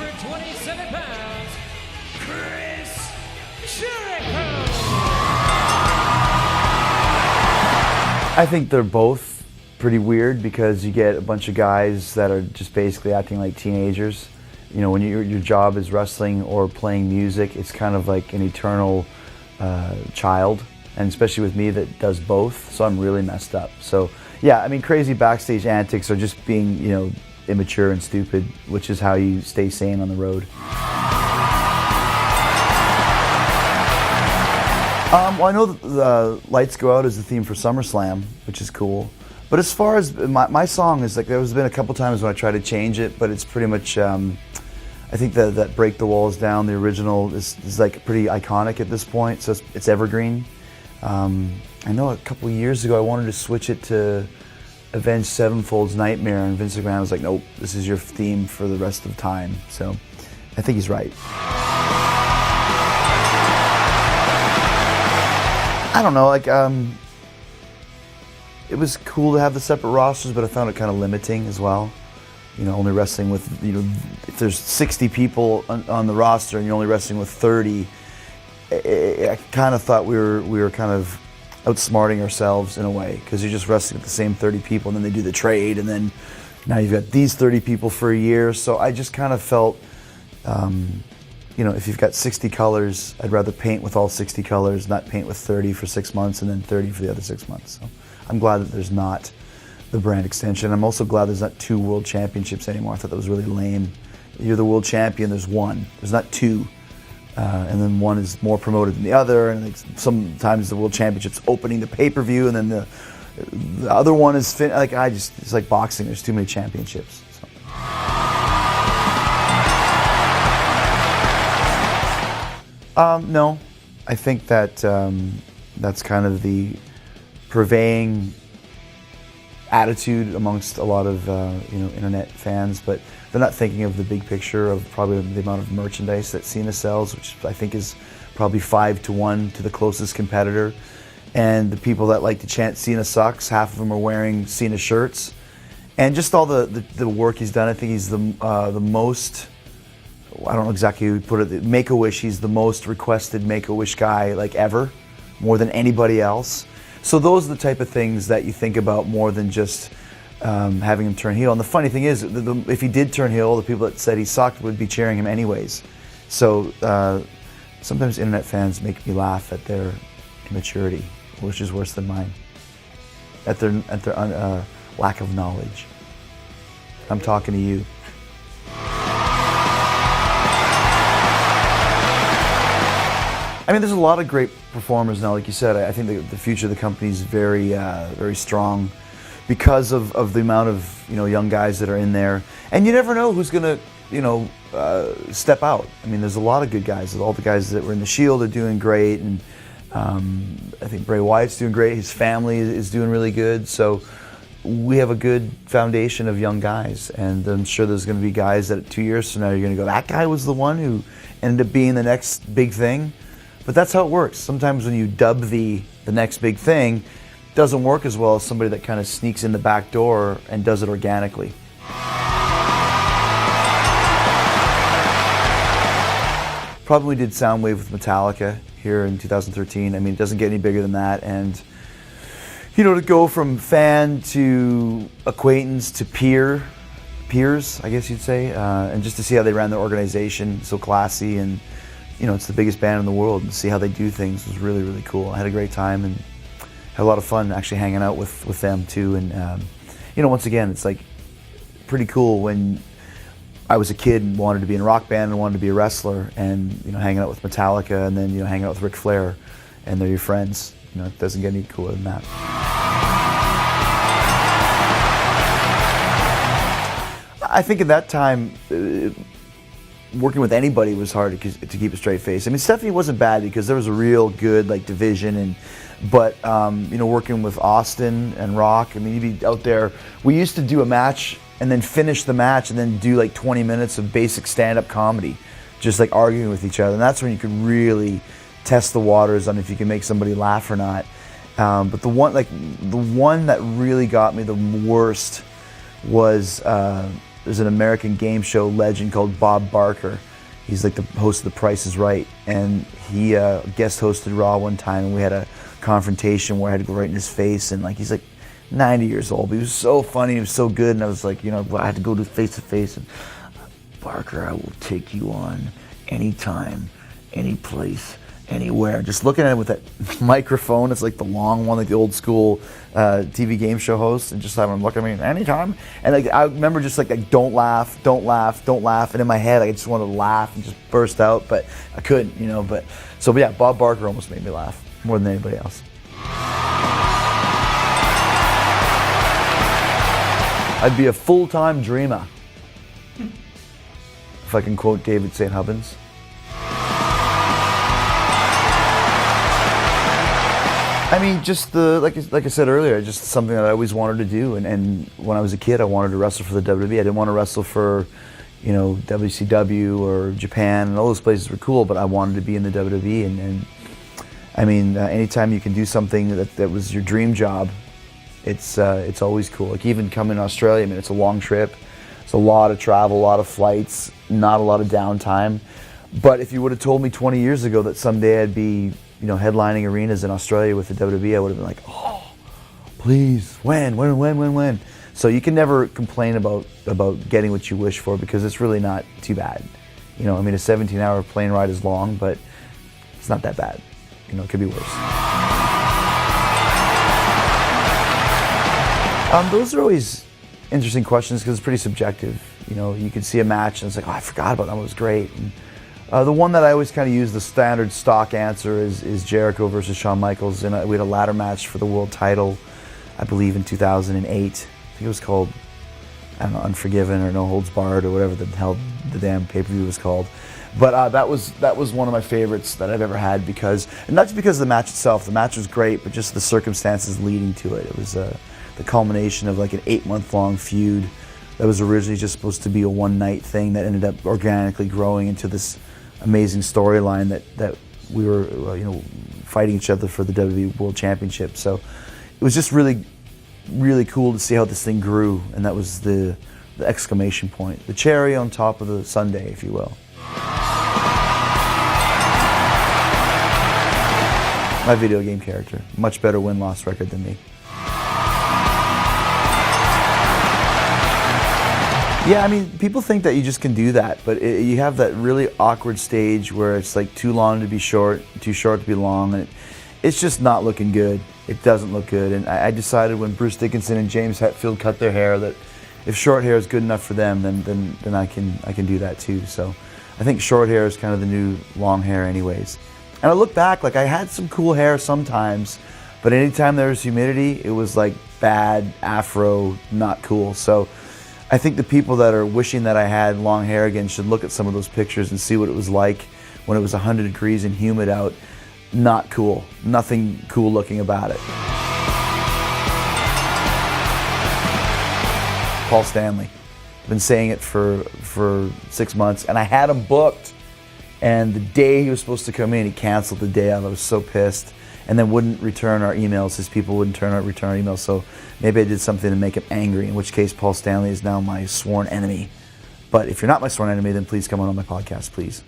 227 pounds, Jericho. I think they're both pretty weird because you get a bunch of guys that are just basically acting like teenagers. You know, when your job is wrestling or playing music, it's kind of like an eternal child, and especially with me that does both, so I'm really messed up. So yeah, I mean, crazy backstage antics are just being, you know, immature and stupid, which is how you stay sane on the road. Well, I know that the Lights Go Out is the theme for SummerSlam, which is cool. But as far as my song is, like, there's been a couple times when I try to change it, but it's pretty much, I think that Break the Walls Down, the original, is like pretty iconic at this point, so it's evergreen. I know a couple of years ago I wanted to switch it to Avenged Sevenfold's Nightmare, and Vince McMahon was like, nope, this is your theme for the rest of time. So I think he's right. I don't know, like, it was cool to have the separate rosters, but I found it kind of limiting as well. You know, only wrestling with, you know, if there's 60 people on the roster and you're only wrestling with 30, I kind of thought we were kind of outsmarting ourselves in a way, because you're just wrestling with the same 30 people, and then they do the trade, and then now you've got these 30 people for a year. So I just kind of felt, you know, if you've got 60 colors, I'd rather paint with all 60 colors, not paint with 30 for 6 months and then 30 for the other 6 months. So I'm glad that there's not the brand extension. I'm also glad there's not 2 world championships anymore. I thought that was really lame. You're the world champion, there's 1. There's not 2. And then one is more promoted than the other, and like sometimes the world championship's opening the pay-per-view, and then the other one is it's like boxing. There's too many championships. So. No, I think that that's kind of the purveying attitude amongst a lot of you know, internet fans, but they're not thinking of the big picture of probably the amount of merchandise that Cena sells, which I think is probably 5-1 to the closest competitor. And the people that like to chant Cena sucks, half of them are wearing Cena shirts. And just all the work he's done, I think he's the most, I don't know exactly who put it, Make-A-Wish, he's the most requested Make-A-Wish guy like ever, more than anybody else. So those are the type of things that you think about more than just having him turn heel. And the funny thing is, if he did turn heel, the people that said he sucked would be cheering him anyways. So sometimes internet fans make me laugh at their immaturity, which is worse than mine, at their lack of knowledge. I'm talking to you. I mean, there's a lot of great performers now, like you said. I think the future of the company is very, very strong because of the amount of, you know, young guys that are in there. And you never know who's going to, you know, step out. I mean, there's a lot of good guys. All the guys that were in the Shield are doing great, and I think Bray Wyatt's doing great. His family is doing really good. So we have a good foundation of young guys, and I'm sure there's going to be guys that 2 years from now you're going to go, that guy was the one who ended up being the next big thing. But that's how it works. Sometimes when you dub the next big thing, it doesn't work as well as somebody that kind of sneaks in the back door and does it organically. Probably did Soundwave with Metallica here in 2013. I mean, it doesn't get any bigger than that. And, you know, to go from fan to acquaintance to peers, I guess you'd say, and just to see how they ran their organization, so classy, and you know, it's the biggest band in the world, and see how they do things was really, really cool. I had a great time and had a lot of fun actually hanging out with them too. And you know, once again, it's like pretty cool when I was a kid and wanted to be in a rock band and wanted to be a wrestler, and you know, hanging out with Metallica, and then you know, hanging out with Ric Flair, and they're your friends. You know, it doesn't get any cooler than that. I think at that time, working with anybody was hard to keep a straight face. I mean, Stephanie wasn't bad because there was a real good like division, but you know, working with Austin and Rock, I mean, you'd be out there. We used to do a match and then finish the match and then do like 20 minutes of basic stand-up comedy, just like arguing with each other. And that's when you could really test the waters on if you can make somebody laugh or not. But the one that really got me the worst was there's an American game show legend called Bob Barker. He's like the host of The Price is Right, and he guest hosted Raw one time, and we had a confrontation where I had to go right in his face, and like he's like 90 years old, but he was so funny, he was so good, and I was like, you know, I had to go to face, and Barker, I will take you on anytime, any place, anywhere. Just looking at him with that microphone, it's like the long one, like the old school TV game show host, and just having him look at me anytime. And like I remember just like don't laugh, don't laugh, don't laugh. And in my head, I just wanted to laugh and just burst out, but I couldn't, you know. But yeah, Bob Barker almost made me laugh more than anybody else. I'd be a full-time dreamer, if I can quote David St. Hubbins. I mean, just like I said earlier, just something that I always wanted to do. And when I was a kid, I wanted to wrestle for the WWE. I didn't want to wrestle for, you know, WCW or Japan, and all those places were cool, but I wanted to be in the WWE. And I mean, anytime you can do something that was your dream job, it's always cool. Like even coming to Australia, I mean, it's a long trip. It's a lot of travel, a lot of flights, not a lot of downtime. But if you would have told me 20 years ago that someday I'd be, you know, headlining arenas in Australia with the WWE, I would have been like, oh, please, when? So you can never complain about getting what you wish for, because it's really not too bad. You know, I mean, a 17-hour plane ride is long, but it's not that bad. You know, it could be worse. Those are always interesting questions because it's pretty subjective. You know, you can see a match and it's like, oh, I forgot about that, it was great. And, the one that I always kind of use, the standard stock answer, is Jericho versus Shawn Michaels. And we had a ladder match for the world title, I believe, in 2008. I think it was called, I don't know, Unforgiven or No Holds Barred or whatever the hell the damn pay-per-view was called. But that was one of my favorites that I've ever had, because, and not just because of the match itself. The match was great, but just the circumstances leading to it. It was the culmination of like an 8-month-long feud that was originally just supposed to be a one-night thing that ended up organically growing into this amazing storyline that we were, you know, fighting each other for the WWE World Championship. So it was just really, really cool to see how this thing grew, and that was the exclamation point, the cherry on top of the sundae, if you will. My video game character, much better win-loss record than me. Yeah, I mean, people think that you just can do that, but you have that really awkward stage where it's like too long to be short, too short to be long, and it's just not looking good. It doesn't look good, and I decided when Bruce Dickinson and James Hetfield cut their hair that if short hair is good enough for them, then I can do that too. So I think short hair is kind of the new long hair anyways. And I look back, like I had some cool hair sometimes, but anytime there was humidity, it was like bad, afro, not cool. So I think the people that are wishing that I had long hair again should look at some of those pictures and see what it was like when it was 100 degrees and humid out. Not cool. Nothing cool looking about it. Paul Stanley. I've been saying it for 6 months, and I had him booked. And the day he was supposed to come in, he canceled the day out. I was so pissed. And then wouldn't return our emails. His people wouldn't return our emails. So maybe I did something to make him angry, in which case Paul Stanley is now my sworn enemy. But if you're not my sworn enemy, then please come on my podcast, please.